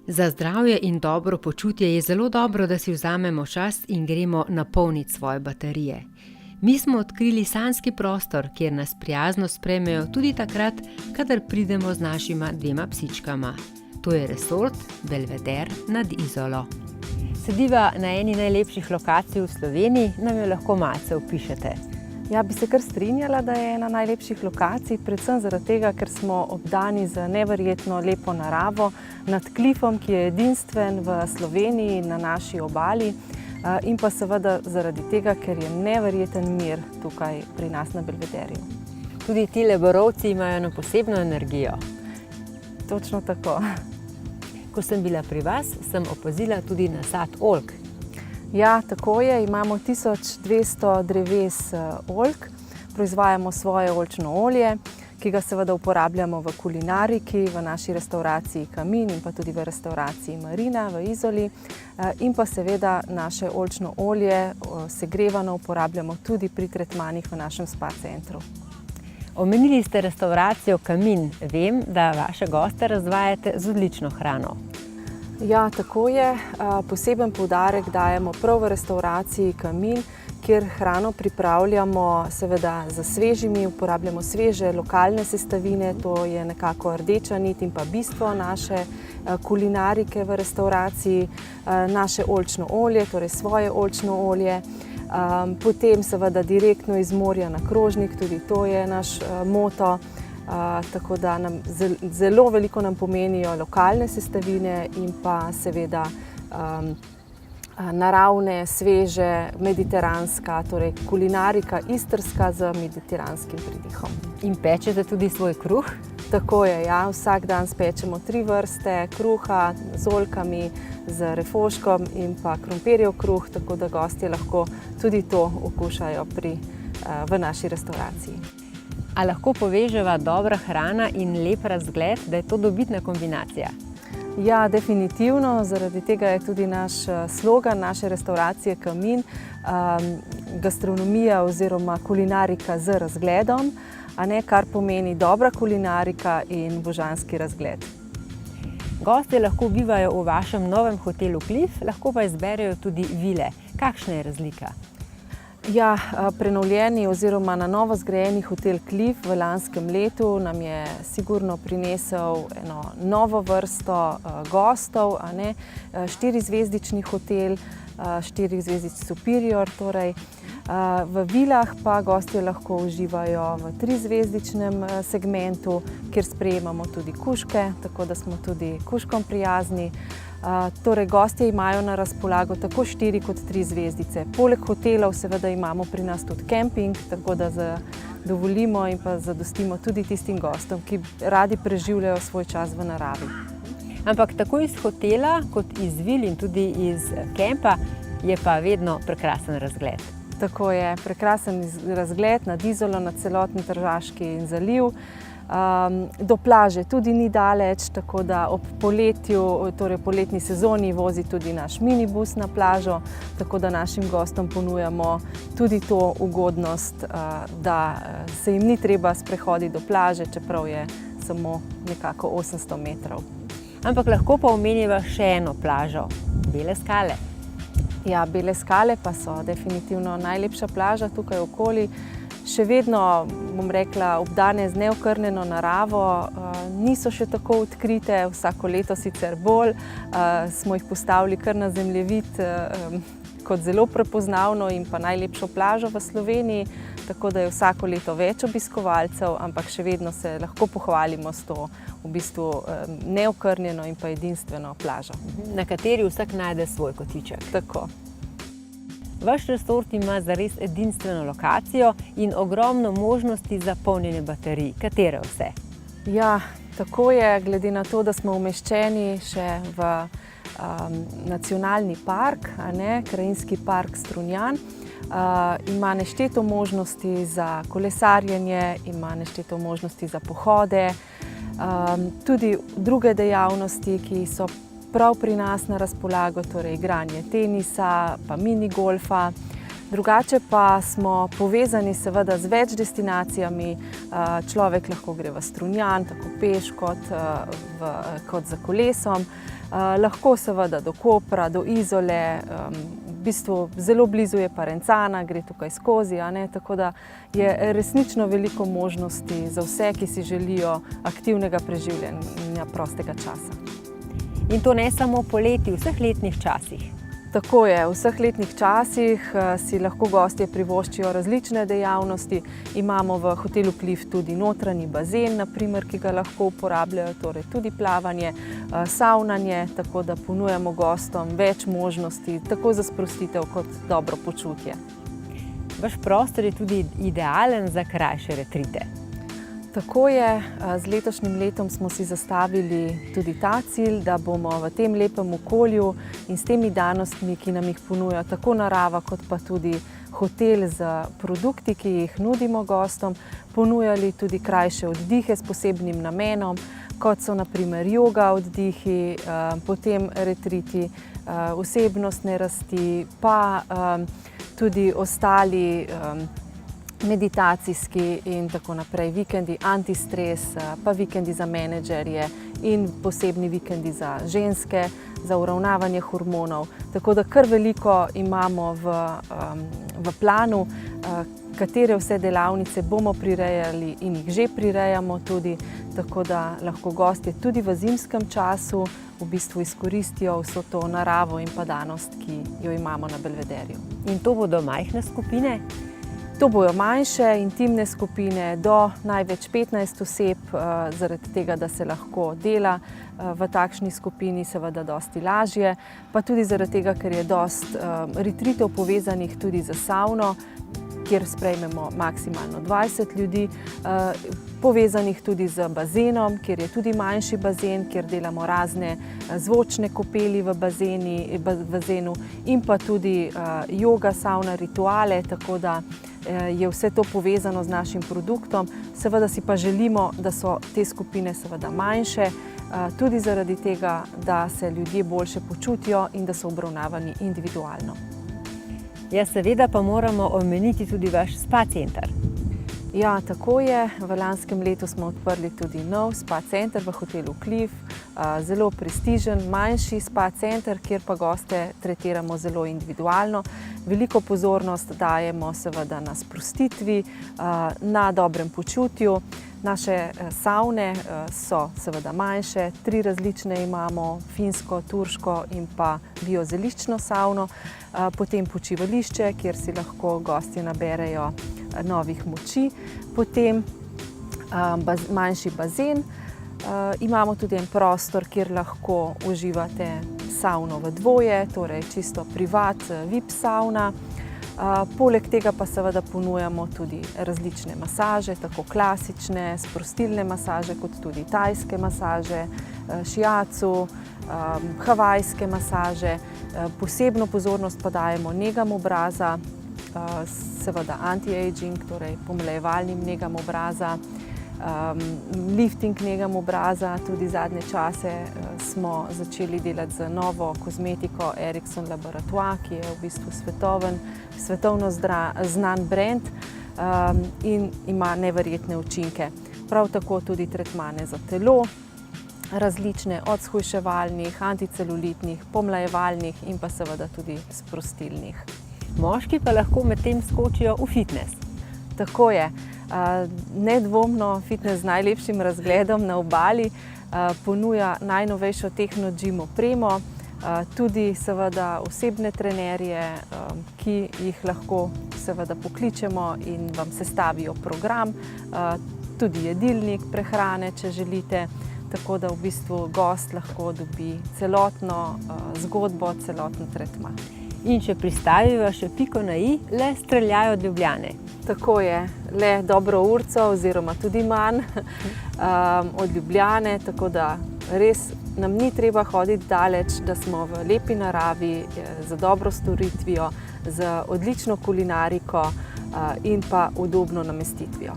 Za zdravje in dobro počutje je zelo dobro, da si vzamemo čas in gremo napolniti svoje baterije. Mi smo odkrili sanjski prostor, kjer nas prijazno sprejmejo tudi takrat, kadar pridemo z našima 2 psičkama. To je resort Belvedere nad Izolo. Sediva na eni najlepših lokacij v Sloveniji, nam jo lahko malce opišete. Ja, bi se kar strinjala, da je ena najlepših lokacij, predvsem zaradi tega, ker smo obdani z neverjetno lepo naravo nad klifom, ki je edinstven v Sloveniji na naši obali, in pa seveda zaradi tega, ker je neverjeten mir tukaj pri nas na Belvederju. Tudi tile borovci imajo eno posebno energijo. Točno tako. Ko sem bila pri vas, sem opazila tudi nasad oljk. Ja, tako je. Imamo 1200 dreves oljk, proizvajamo svoje oljčno olje, ki ga seveda uporabljamo v kulinariki, v naši restavraciji Kamin in pa tudi v restavraciji Marina v Izoli. In pa seveda naše oljčno olje segrevano uporabljamo tudi pri tretmanih v našem spa centru. Omenili ste restauracijo Kamin. Vem, da vaše goste razvajate z odlično hrano. Ja, tako je. Poseben poudarek dajemo prav v restavraciji Kamin, kjer hrano pripravljamo seveda z svežimi, uporabljamo sveže lokalne sestavine, to je nekako rdeča nit in pa bistvo naše kulinarike v restavraciji, naše oljčno olje, torej svoje oljčno olje, potem seveda direktno iz morja na krožnik, tudi to je naš moto. Tako da zelo veliko nam pomenijo lokalne sestavine in pa seveda naravne, sveže, mediteranska, torej kulinarika istrska z mediteranskim pridihom. In pečete tudi svoj kruh? Tako je, ja. Vsak dan spečemo 3 vrste kruha z oljkami, z refoškom in pa krompirjev kruh, tako da gostje lahko tudi to okušajo v naši restavraciji. A lahko poveževa dobra hrana in lep razgled, da je to dobitna kombinacija? Ja, definitivno. Zaradi tega je tudi naš slogan naše restauracije Kamin, gastronomija oziroma kulinarika z razgledom, kar pomeni dobra kulinarika in božanski razgled. Gostje lahko bivajo v vašem novem hotelu Klif, lahko pa izberejo tudi vile. Kakšna je razlika? Ja, prenovljeni oziroma na novo zgrajeni hotel Klif v lanskem letu nam je sigurno prinesel eno novo vrsto gostov, 4-zvezdični hotel, 4-zvezdični superior, torej. V vilah pa gostje lahko uživajo v 3-zvezdičnem segmentu, kjer sprejemamo tudi kužke, tako da smo tudi kužkom prijazni. Torej, gostje imajo na razpolago tako 4 kot 3 zvezdice. Poleg hotelov seveda imamo pri nas tudi kemping, tako da zadovoljimo in pa zadostimo tudi tistim gostom, ki radi preživljajo svoj čas v naravi. Ampak tako iz hotela kot iz vil in tudi iz kempa je pa vedno prekrasen razgled. Tako je, prekrasen razgled nad Izolo, nad celotni Tržaški zaliv. Do plaže tudi ni daleč, tako da ob poletju, torej poletni sezoni, vozi tudi naš minibus na plažo, tako da našim gostom ponujamo tudi to ugodnost, da se jim ni treba sprehoditi do plaže, čeprav je samo nekako 800 metrov. Ampak lahko pa omeniva še eno plažo, Bele skale. Ja, Bele skale pa so definitivno najlepša plaža tukaj okoli. Še vedno, bom rekla, obdane z neokrnjeno naravo, niso še tako odkrite, vsako leto sicer bolj, smo jih postavili kar na zemljevid kot zelo prepoznavno in pa najlepšo plažo v Sloveniji, tako da je vsako leto več obiskovalcev, ampak še vedno se lahko pohvalimo s to v bistvu neokrnjeno in pa edinstveno plažo. Na kateri vsak najde svoj kotiček. Tako. Vaš resort ima zares edinstveno lokacijo in ogromno možnosti za polnjenje baterij. Katere vse? Ja, tako je, glede na to, da smo umeščeni še v nacionalni park, Krajinski park Strunjan. Ima nešteto možnosti za kolesarjenje, ima nešteto možnosti za pohode, tudi druge dejavnosti, ki so prav pri nas na razpolago, torej igranje tenisa, pa minigolfa. Drugače pa smo povezani seveda z več destinacijami. Človek lahko gre v Strunjan, tako peš kot za kolesom. lahko seveda do Kopra, do Izole, v bistvu zelo blizu je pa Rencana, gre tukaj skozi, tako da je resnično veliko možnosti za vse, ki si želijo aktivnega preživljanja prostega časa. In to ne samo poleti, v vseh letnih časih. Tako je, v vseh letnih časih si lahko gostje privoščijo različne dejavnosti. Imamo v hotelu Klif tudi notranji bazen, naprimer, ki ga lahko uporabljajo, torej tudi plavanje, savnanje, tako da ponujamo gostom več možnosti, tako za sprostitev kot dobro počutje. Vaš prostor je tudi idealen za krajše retrite. Tako je, z letošnjim letom smo si zastavili tudi ta cilj, da bomo v tem lepem okolju in s temi danostmi, ki nam jih ponuja tako narava, kot pa tudi hotel z produkti, ki jih nudimo gostom, ponujali tudi krajše oddihe s posebnim namenom, kot so naprimer joga oddihi, potem retriti, osebnostne rasti, pa tudi ostali meditacijski in tako naprej, vikendi antistres, pa vikendi za menedžerje in posebni vikendi za ženske, za uravnavanje hormonov. Tako da kar veliko imamo v planu, katere vse delavnice bomo prirejali in jih že prirejamo tudi, tako da lahko gostje tudi v zimskem času v bistvu izkoristijo vso to naravo in pa danost, ki jo imamo na Belvederju. In to bodo majhne skupine? To bojo manjše, intimne skupine do največ 15 oseb, zaradi tega, da se lahko dela v takšni skupini, seveda dosti lažje, pa tudi zaradi tega, ker je dosti retritov povezanih tudi z savno, kjer sprejmemo maksimalno 20 ljudi, povezanih tudi z bazenom, kjer je tudi manjši bazen, kjer delamo razne zvočne kopeli v bazenu in pa tudi joga, savna, rituale, tako da je vse to povezano z našim produktom. Seveda si pa želimo, da so te skupine seveda manjše, tudi zaradi tega, da se ljudje boljše počutijo in da so obravnavani individualno. Ja, seveda pa moramo omeniti tudi vaš spa center. Ja, tako je. V lanskem letu smo odprli tudi nov spa center v hotelu Klif. Zelo prestižen, manjši spa center, kjer pa goste tretiramo zelo individualno. Veliko pozornost dajemo seveda na sprostitvi, na dobrem počutju. Naše savne so seveda manjše, 3 različne imamo, finsko, turško in pa biozelično savno. Potem počivališče, kjer si lahko gostje naberejo novih moči. Potem manjši bazen. Imamo tudi en prostor, kjer lahko uživate savno v dvoje, torej čisto privat, VIP savna. Poleg tega pa seveda ponujamo tudi različne masaže, tako klasične, sprostilne masaže, kot tudi tajske masaže, šiacu, havajske masaže. Posebno pozornost pa dajemo negam obraza, seveda anti-aging, torej pomlajevalnim negam obraza, lifting negam obraza. Tudi zadnje čase smo začeli delati z novo kozmetiko Ericsson Laboratoire, ki je v bistvu svetovno znan brand in ima neverjetne učinke. Prav tako tudi tretmane za telo, različne od shujševalnih, anticelulitnih, pomlajevalnih in pa seveda tudi sprostilnih. Moški pa lahko medtem skočijo v fitness. Tako je. Nedvomno fitness z najlepšim razgledom na obali ponuja najnovejšo Techno-Gym opremo, tudi seveda osebne trenerje, ki jih lahko seveda pokličemo in vam sestavijo program, tudi jedilnik prehrane, če želite, tako da v bistvu gost lahko dobi celotno zgodbo, celoten tretma. In če pristaviva še piko na i, le streljajo od Ljubljane. Tako je, le dobro urco oziroma tudi manj od Ljubljane, tako da res nam ni treba hoditi daleč, da smo v lepi naravi, z dobro storitvijo, z odlično kulinariko in pa udobno namestitvijo.